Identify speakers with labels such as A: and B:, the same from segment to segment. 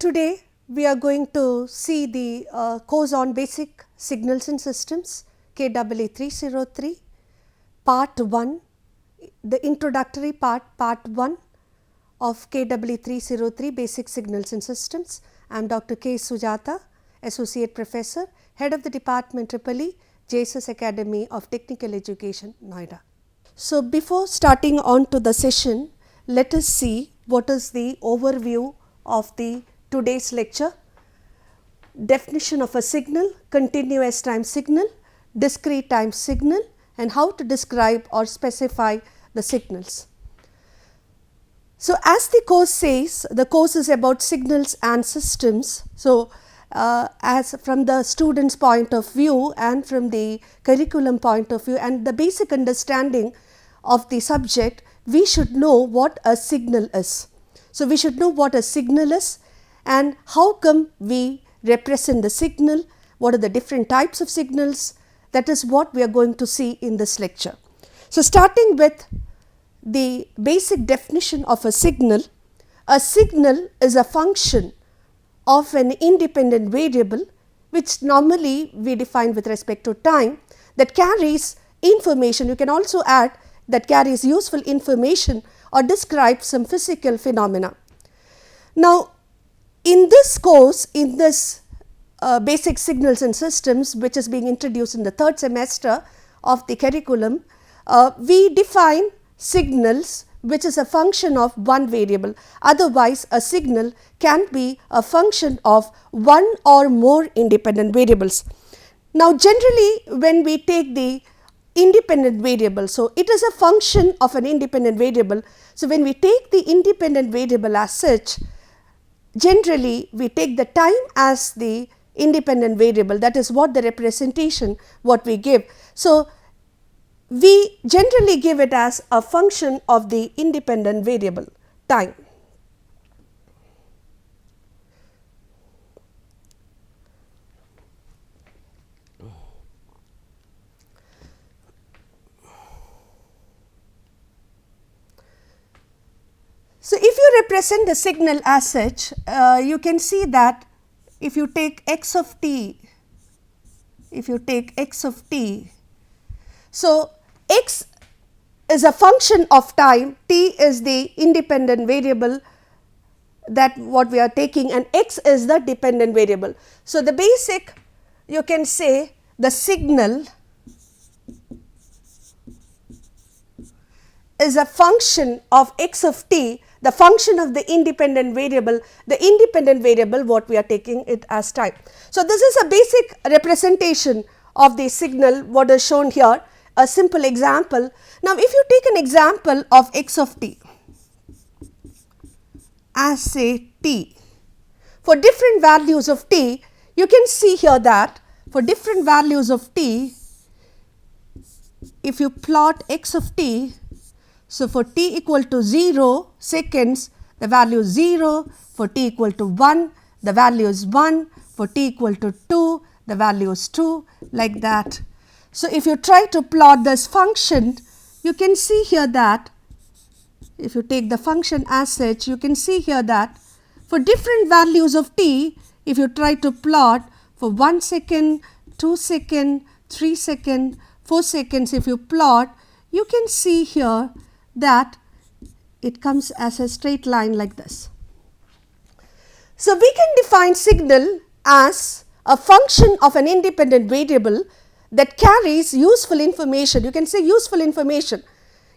A: today we are going to see the course on basic signals and systems KEE 303 part 1, the introductory part 1 of KEE 303 basic signals and systems. I am Dr. K. Sujata, Associate Professor, Head of the Department EEE, JSS Academy of Technical Education, Noida. So, before starting on to the session, let us see what is the overview of the today's lecture. Definition of a signal, continuous time signal, discrete time signal, and how to describe or specify the signals. So, as the course says, the course is about signals and systems. So, as from the student's point of view and from the curriculum point of view and the basic understanding of the subject, we should know what a signal is. So, we should know what a signal is and how come we represent the signal, what are the different types of signals. That is what we are going to see in this lecture. So, starting with the basic definition of a signal is a function of an independent variable which normally we define with respect to time that carries information. You can also add that carries useful information or describes some physical phenomena. Now, in this course, in this basic signals and systems which is being introduced in the third semester of the curriculum, we define signals which is a function of one variable. Otherwise, a signal can be a function of one or more independent variables. Now, generally when we take the independent variable, so it is a function of an independent variable. So, when we take the independent variable as such, generally we take the time as the independent variable, that is what the representation what we give. So, we generally give it as a function of the independent variable time. So, if you represent the signal as such, you can see that if you take x of t, so x is a function of time, t is the independent variable that what we are taking and x is the dependent variable. So, the basic you can say the signal is a function of x of t, the function of the independent variable what we are taking it as time. So, this is a basic representation of the signal what is shown here, a simple example. Now, if you take an example of x of t as say t, for different values of t, you can see here that for different values of t, if you plot x of t, so for t equal to 0 seconds, the value is 0, for t equal to 1, the value is 1, for t equal to 2, the value is 2, like that. So, if you try to plot this function, you can see here that if you take the function as such, you can see here that for different values of t, if you try to plot for 1 second, 2 second, 3 second, 4 seconds, if you plot, you can see here that it comes as a straight line like this. So, we can define signal as a function of an independent variable that carries useful information. You can say useful information.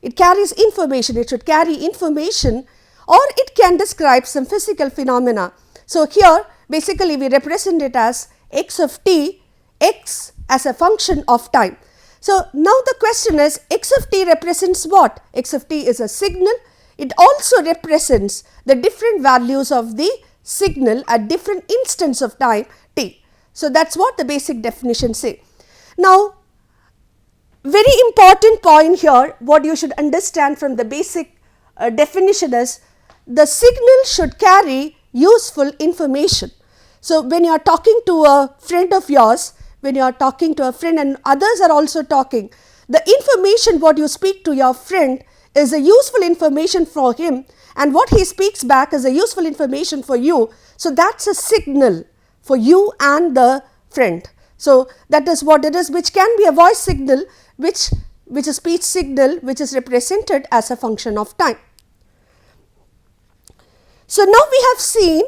A: It carries information, it should carry information or it can describe some physical phenomena. So, here basically we represent it as x of t, x as a function of time. So, now the question is x of t represents what? X of t is a signal. It also represents the different values of the signal at different instants of time t. So, that is what the basic definition say. Now, very important point here what you should understand from the basic definition is the signal should carry useful information. So, when you are talking to a friend of yours, when you are talking to a friend and others are also talking, the information what you speak to your friend is a useful information for him and what he speaks back is a useful information for you. So, that is a signal for you and the friend. So, that is what it is, which can be a voice signal, which is a speech signal, which is represented as a function of time. So, now we have seen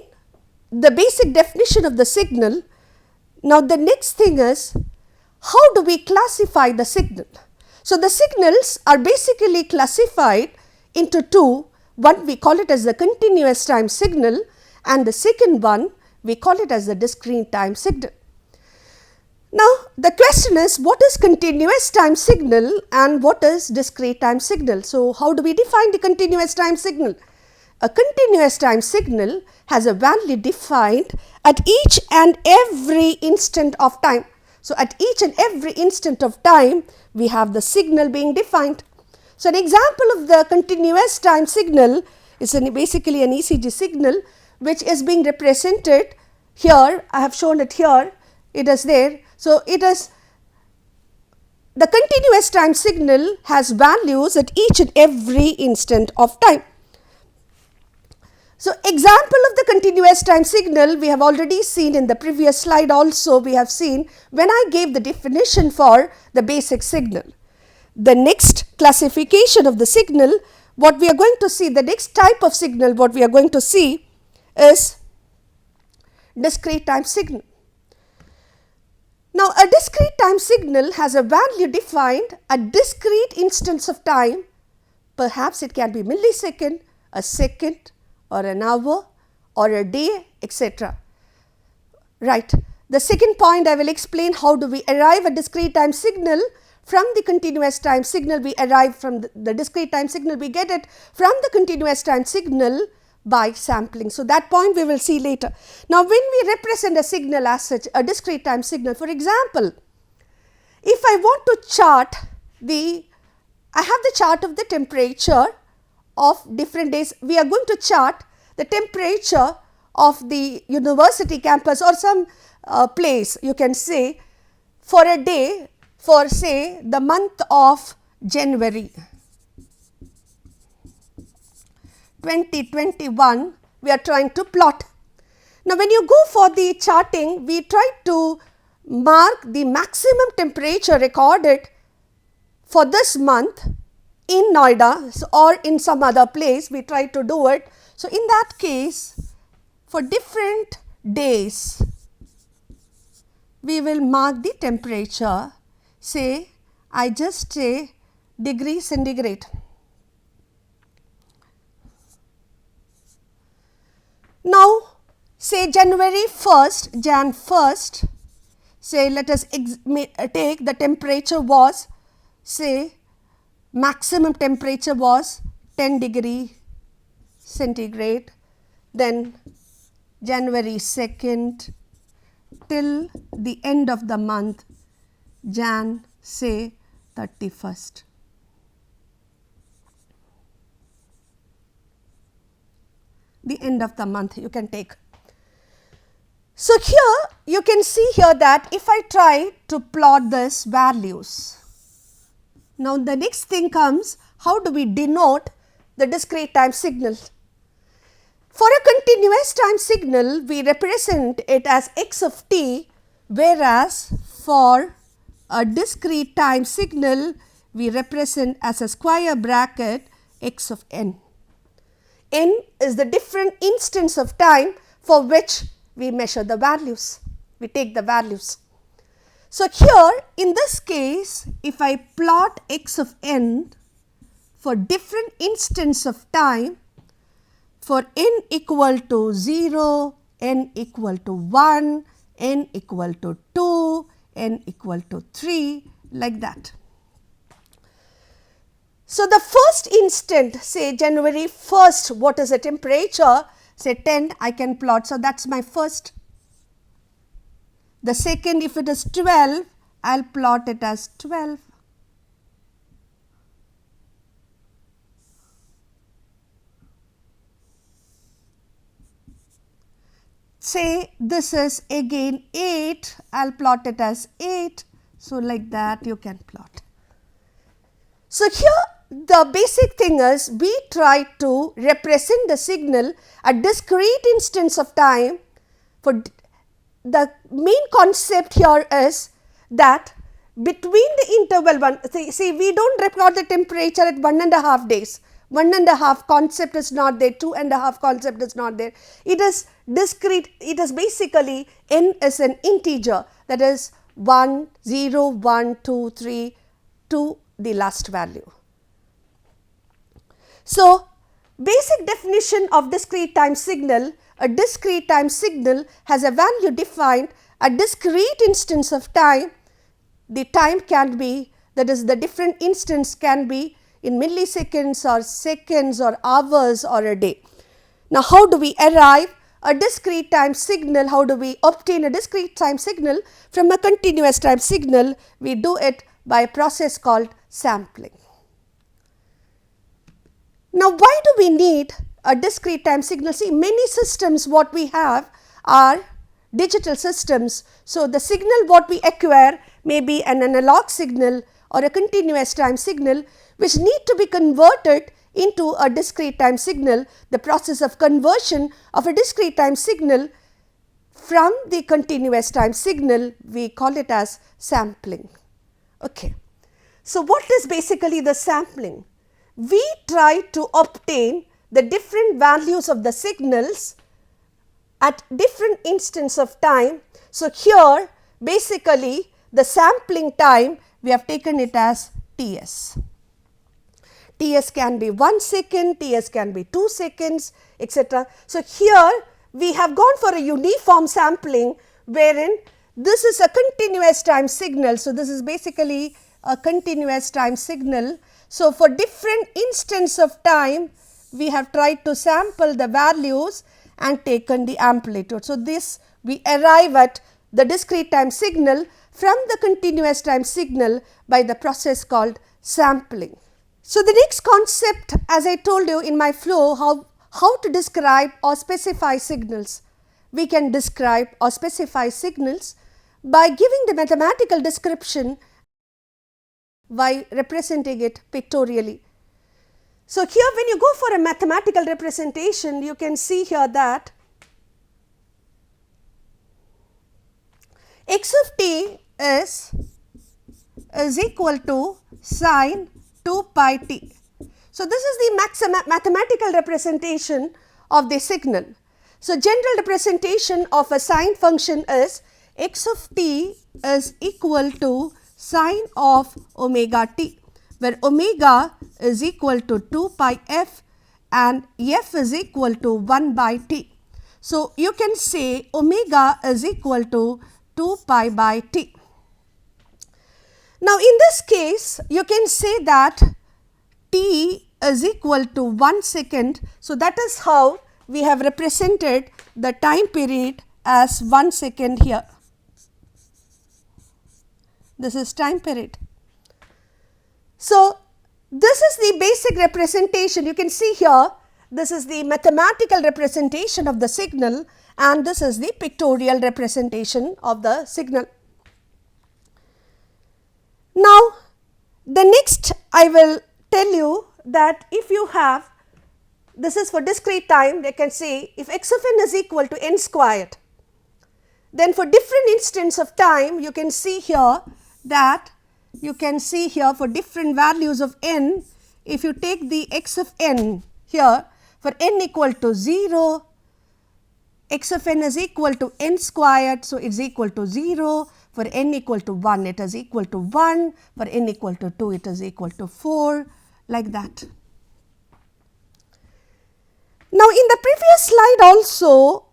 A: the basic definition of the signal. Now, the next thing is, how do we classify the signal? So, the signals are basically classified into two. One, we call it as the continuous time signal, and the second one we call it as the discrete time signal. Now, the question is, what is continuous time signal and what is discrete time signal? So, how do we define the continuous time signal? A continuous time signal has a value defined at each and every instant of time. So, at each and every instant of time, we have the signal being defined. So, an example of the continuous time signal is basically an ECG signal, which is being represented here. I have shown it here, it is there. So, it is the continuous time signal has values at each and every instant of time. So, example of the continuous time signal we have already seen in the previous slide. Also we have seen when I gave the definition for the basic signal. The next classification of the signal, what we are going to see, the next type of signal what we are going to see is discrete time signal. Now, a discrete time signal has a value defined at discrete instance of time. Perhaps it can be millisecond, a second, or an hour, or a day, etc. Right. The second point, I will explain how do we arrive at discrete time signal. From the continuous time signal we arrive from the discrete time signal, we get it from the continuous time signal by sampling. So, that point we will see later. Now, when we represent a signal as such, a discrete time signal, for example, if I want to chart I have the chart of the temperature of different days. We are going to chart the temperature of the university campus or some place, you can say, for a day, for say the month of January 2021, we are trying to plot. Now, when you go for the charting, we try to mark the maximum temperature recorded for this month in Noida or in some other place, we try to do it. So, in that case, for different days, we will mark the temperature, say I just say degree centigrade. Now, say January 1st, Jan 1st, say let us take the temperature was, say maximum temperature was 10 degree centigrade, then January 2nd till the end of the month, Jan say 31st. The end of the month you can take. So, here you can see here that if I try to plot this values, now the next thing comes, how do we denote the discrete time signal? For a continuous time signal, we represent it as x of t, whereas for a discrete time signal, we represent as a square bracket x of n. N is the different instance of time for which we measure the values, we take the values. So, here in this case, if I plot x of n for different instance of time, for n equal to 0, n equal to 1, n equal to 2, n equal to 3, like that. So, the first instant, say January 1st, what is the temperature? Say 10, I can plot. So, that is my first. The second, if it is 12, I will plot it as 12. Say this is again 8, I will plot it as 8. So, like that you can plot. So, here the basic thing is we try to represent the signal at discrete instance of time. For the main concept here is that between the interval see we do not record the temperature at 1.5 days, 1.5 concept is not there, 2.5 concept is not there. It is discrete, it is basically n is an integer, that is 1, 0, 1, 2, 3 to the last value. So, basic definition of discrete time signal: a discrete time signal has a value defined at discrete instance of time. The time can be, that is the different instance can be in milliseconds or seconds or hours or a day. Now, how do we arrive a discrete time signal? How do we obtain a discrete time signal from a continuous time signal? We do it by a process called sampling. Now, why do we need a discrete time signal? See, many systems what we have are digital systems. So, the signal what we acquire may be an analog signal or a continuous time signal which need to be converted into a discrete time signal. The process of conversion of a discrete time signal from the continuous time signal, we call it as sampling. Okay. So, what is basically the sampling? We try to obtain the different values of the signals at different instance of time. So, here basically the sampling time we have taken it as Ts. Ts can be 1 second, Ts can be 2 seconds, etc. So, here we have gone for a uniform sampling wherein this is a continuous time signal. So, this is basically a continuous time signal. So, for different instance of time we have tried to sample the values and taken the amplitude. So, this we arrive at the discrete time signal from the continuous time signal by the process called sampling. So, the next concept, as I told you in my flow, how to describe or specify signals. We can describe or specify signals by giving the mathematical description by representing it pictorially. So, here when you go for a mathematical representation, you can see here that x of t is equal to sine 2 pi t. So, this is the mathematical representation of the signal. So, general representation of a sine function is x of t is equal to sine of omega t, where omega is equal to 2 pi f and f is equal to 1 by t. So, you can say omega is equal to 2 pi by t. Now, in this case you can say that t is equal to 1 second. So, that is how we have represented the time period as 1 second here. This is time period. So, this is the basic representation. You can see here, this is the mathematical representation of the signal and this is the pictorial representation of the signal. Now, the next I will tell you that if you have, this is for discrete time, they can say if x of n is equal to n squared, then for different instance of time you can see here that for different values of n, if you take the x of n here for n equal to 0, x of n is equal to n squared, so it is equal to 0, for n equal to 1 it is equal to 1, for n equal to 2 it is equal to 4, like that. Now, in the previous slide also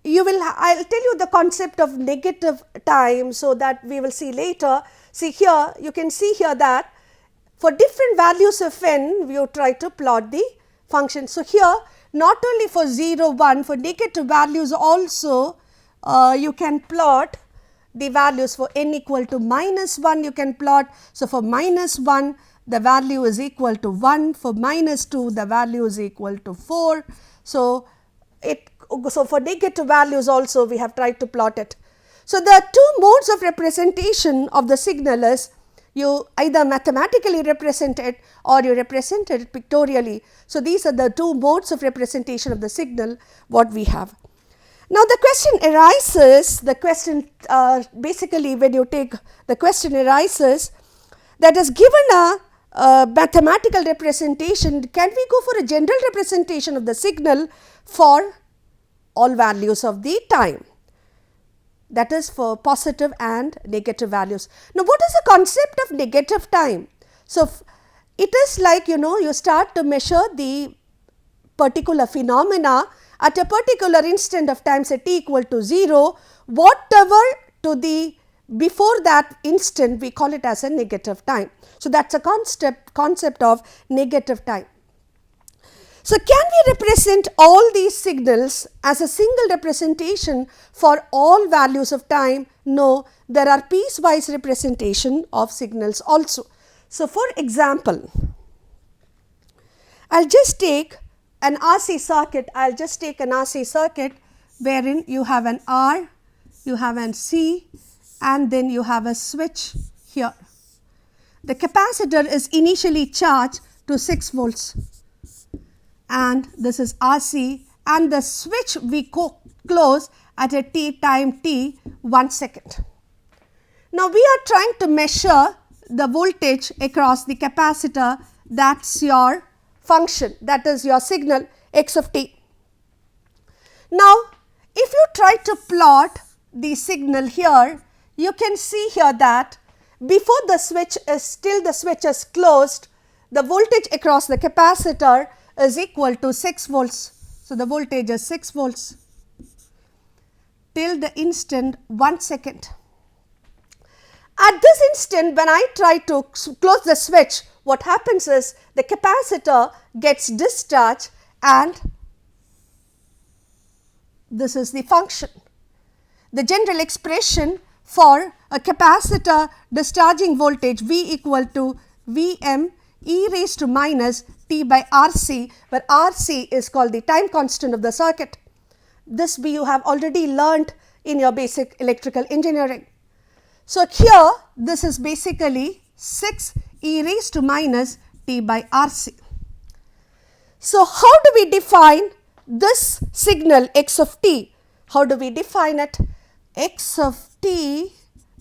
A: I will tell you the concept of negative time, so that we will see later. See here, you can see here that for different values of n, you try to plot the function. So, here not only for 0, 1, for negative values also you can plot the values. For n equal to minus 1 you can plot. So, for minus 1 the value is equal to 1, for minus 2 the value is equal to 4. So, for negative values also we have tried to plot it. So, the two modes of representation of the signal is you either mathematically represent it or you represent it pictorially. So, these are the two modes of representation of the signal what we have. Now, the question arises, the question basically when you take the question arises that is given a mathematical representation, can we go for a general representation of the signal for all values of the time, that is for positive and negative values. Now, what is the concept of negative time? So, it is like you start to measure the particular phenomena at a particular instant of time say t equal to 0, whatever to the before that instant we call it as a negative time. So, that is a concept of negative time. So, can we represent all these signals as a single representation for all values of time? No, there are piecewise representation of signals also. So, for example, I will just take an RC circuit, wherein you have an R, you have an C and then you have a switch here. The capacitor is initially charged to 6 volts. And this is RC and the switch we close at a time t 1 second. Now, we are trying to measure the voltage across the capacitor, that is your function, that is your signal x of t. Now, if you try to plot the signal here, you can see here that before the switch is till the switch is closed, the voltage across the capacitor is equal to 6 volts. So, the voltage is 6 volts till the instant 1 second. At this instant when I try to close the switch, what happens is the capacitor gets discharged and this is the function. The general expression for a capacitor discharging voltage V equal to Vm e raised to minus t by RC, where RC is called the time constant of the circuit. This you have already learnt in your basic electrical engineering. So, here this is basically 6 e raised to minus t by RC. So, how do we define this signal x of t? How do we define it? X of t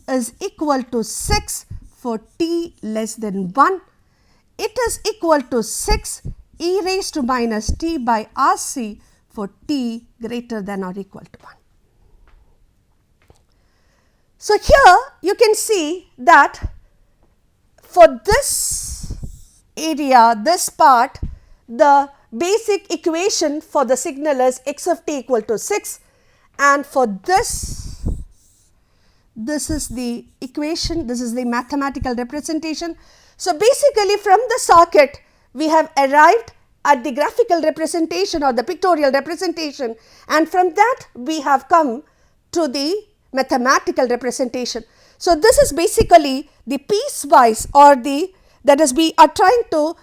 A: is equal to 6 for t less than 1. It is equal to 6 e raised to minus t by RC for t greater than or equal to 1. So, here you can see that for this area, this part, the basic equation for the signal is x of t equal to 6, and for this is the equation, this is the mathematical representation. So, basically from the circuit we have arrived at the graphical representation or the pictorial representation, and from that we have come to the mathematical representation. So, this is basically the piecewise or the, that is we are trying to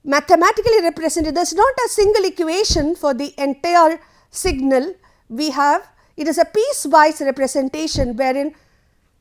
A: mathematically represent it. There is not a single equation for the entire signal. We have, it is a piecewise representation wherein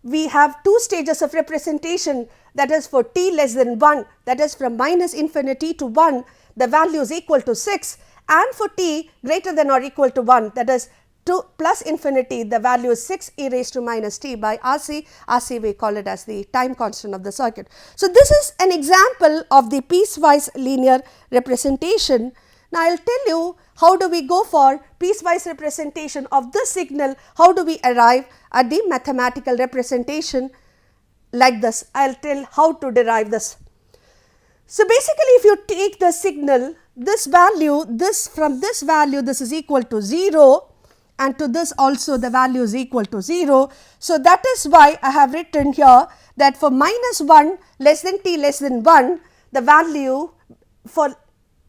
A: we have two stages of representation, that is for t less than 1, that is from minus infinity to 1, the value is equal to 6, and for t greater than or equal to 1, that is to plus infinity, the value is 6 e raised to minus t by RC. RC we call it as the time constant of the circuit. So, this is an example of the piecewise linear representation. Now, I will tell you how do we go for piecewise representation of this signal, how do we arrive at the mathematical representation like this. I will tell how to derive this. So, basically if you take the signal, this value, this from this value this is equal to 0, and to this also the value is equal to 0. So, that is why I have written here that for minus 1 less than t less than 1, the value for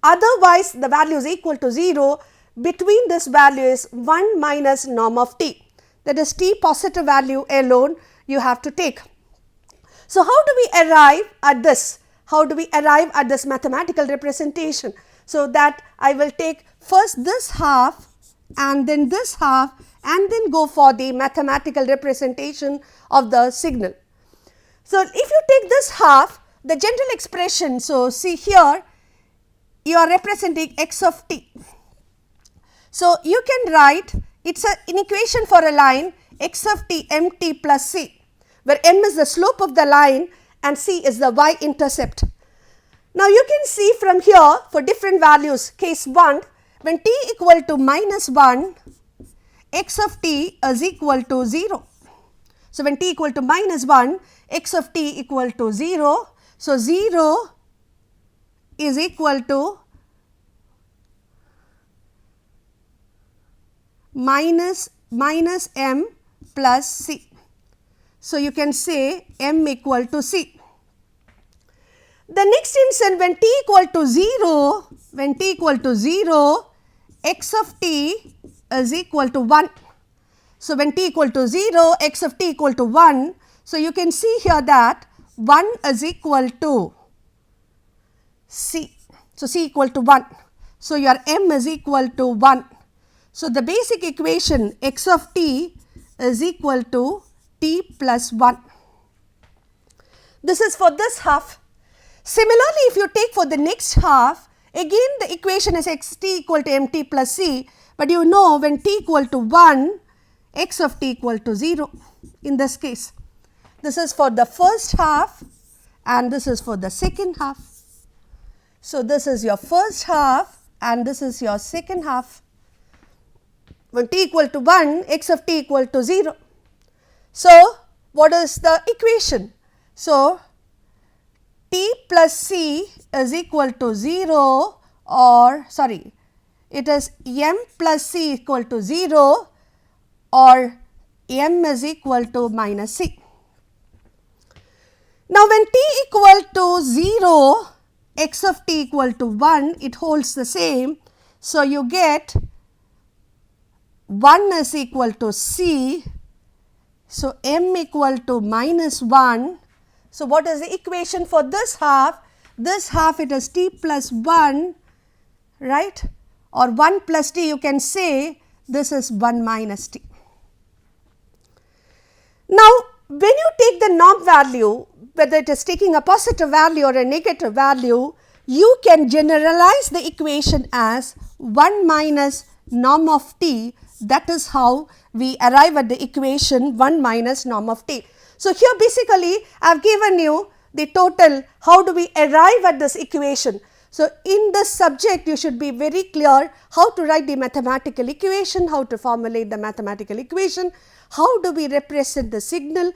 A: otherwise the value is equal to 0, between this value is 1 minus norm of t, that is t positive value alone you have to take. So, how do we arrive at this? How do we arrive at this mathematical representation? So, that I will take first this half and then this half and then go for the mathematical representation of the signal. So, if you take this half, the general expression, so see here you are representing x of t. So, you can write it is an equation for a line x of t mt plus c, where m is the slope of the line and c is the y intercept. Now, you can see from here for different values, case 1, when t equal to minus 1, x of t is equal to 0. So, when t equal to minus 1, x of t equal to 0. So, 0 is equal to minus m plus c. So, you can say m equal to c. The next instant when t equal to 0, x of t is equal to 1. So, when t equal to 0, x of t equal to 1. So, you can see here that 1 is equal to c. So, c equal to 1. So, your m is equal to 1. So, the basic equation x of t is equal to t plus 1. This is for this half. Similarly, if you take for the next half, again the equation is x t equal to mt plus c, but you know when t equal to 1, x of t equal to 0 in this case. This is for the first half and this is for the second half. So, this is your first half and this is your second half. When t equal to 1, x of t equal to 0. So, what is the equation? So, t plus c is equal to 0, or sorry, it is m plus c equal to 0 or m is equal to minus c. Now, when t equal to 0, x of t equal to 1, it holds the same. So, you get 1 is equal to c. So, m equal to minus 1. So, what is the equation for this half? This half it is t plus 1, right, or 1 plus t, you can say this is 1 minus t. Now, when you take the norm value, whether it is taking a positive value or a negative value, you can generalize the equation as 1 minus norm of t. That is how we arrive at the equation 1 minus norm of t. So, here basically I have given you the total, how do we arrive at this equation. So, in this subject you should be very clear how to write the mathematical equation, how to formulate the mathematical equation, how do we represent the signal.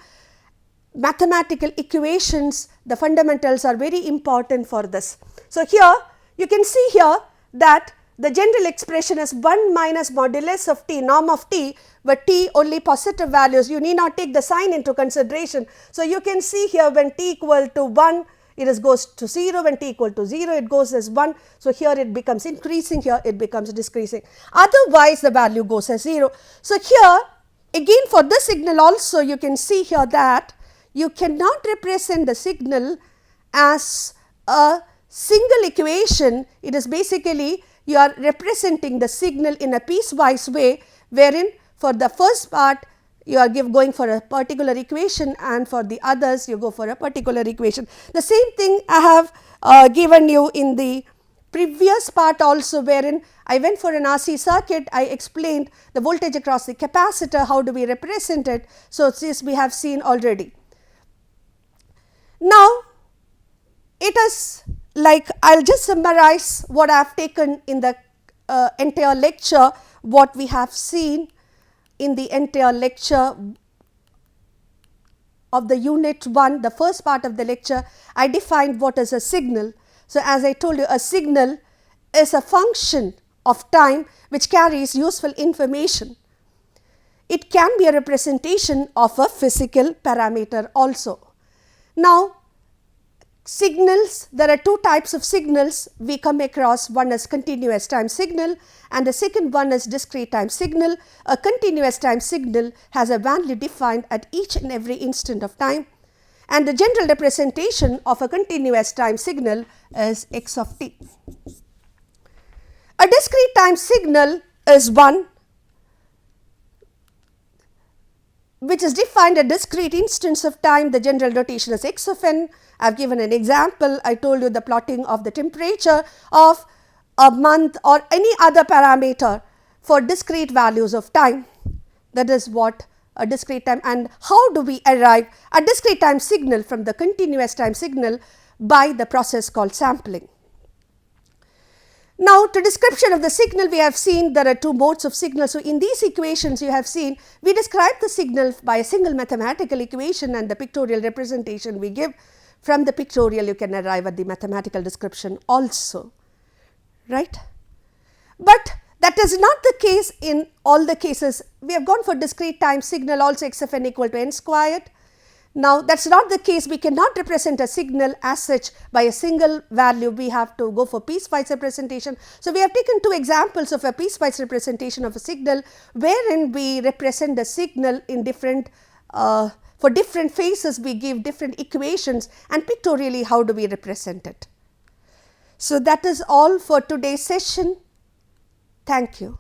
A: Mathematical equations, the fundamentals are very important for this. So, here you can see here that the general expression is 1 minus modulus of t, norm of t, where t only positive values, you need not take the sign into consideration. So, you can see here when t equal to 1, it is goes to 0, when t equal to 0, it goes as 1. So, here it becomes increasing, here it becomes decreasing, otherwise the value goes as 0. So, here again for this signal also you can see here that you cannot represent the signal as a single equation. It is basically you are representing the signal in a piecewise way, wherein for the first part you are going for a particular equation and for the others you go for a particular equation. The same thing I have given you in the previous part also, wherein I went for an RC circuit, I explained the voltage across the capacitor, how do we represent it. So, this we have seen already. Now, it is like I will just summarize what I have taken in the entire lecture, what we have seen in the entire lecture of the unit 1, the first part of the lecture. I defined what is a signal. So, as I told you, a signal is a function of time which carries useful information. It can be a representation of a physical parameter also. Now, signals, there are two types of signals we come across. One is continuous time signal and the second one is discrete time signal. A continuous time signal has a value defined at each and every instant of time, and the general representation of a continuous time signal is x of t. A discrete time signal is one which is defined a discrete instance of time. The general notation is x of n. I have given an example. I told you the plotting of the temperature of a month or any other parameter for discrete values of time. That is what a discrete time, and how do we arrive at discrete time signal from the continuous time signal? By the process called sampling. Now, to description of the signal, we have seen there are two modes of signal. So, in these equations you have seen we describe the signal by a single mathematical equation, and the pictorial representation we give. From the pictorial you can arrive at the mathematical description also, right. But that is not the case in all the cases. We have gone for discrete time signal also x of n equal to n squared. Now, that is not the case. We cannot represent a signal as such by a single value. We have to go for piecewise representation. So, we have taken two examples of a piecewise representation of a signal, wherein we represent the signal in different for different phases we give different equations, and pictorially how do we represent it. So, that is all for today's session. Thank you.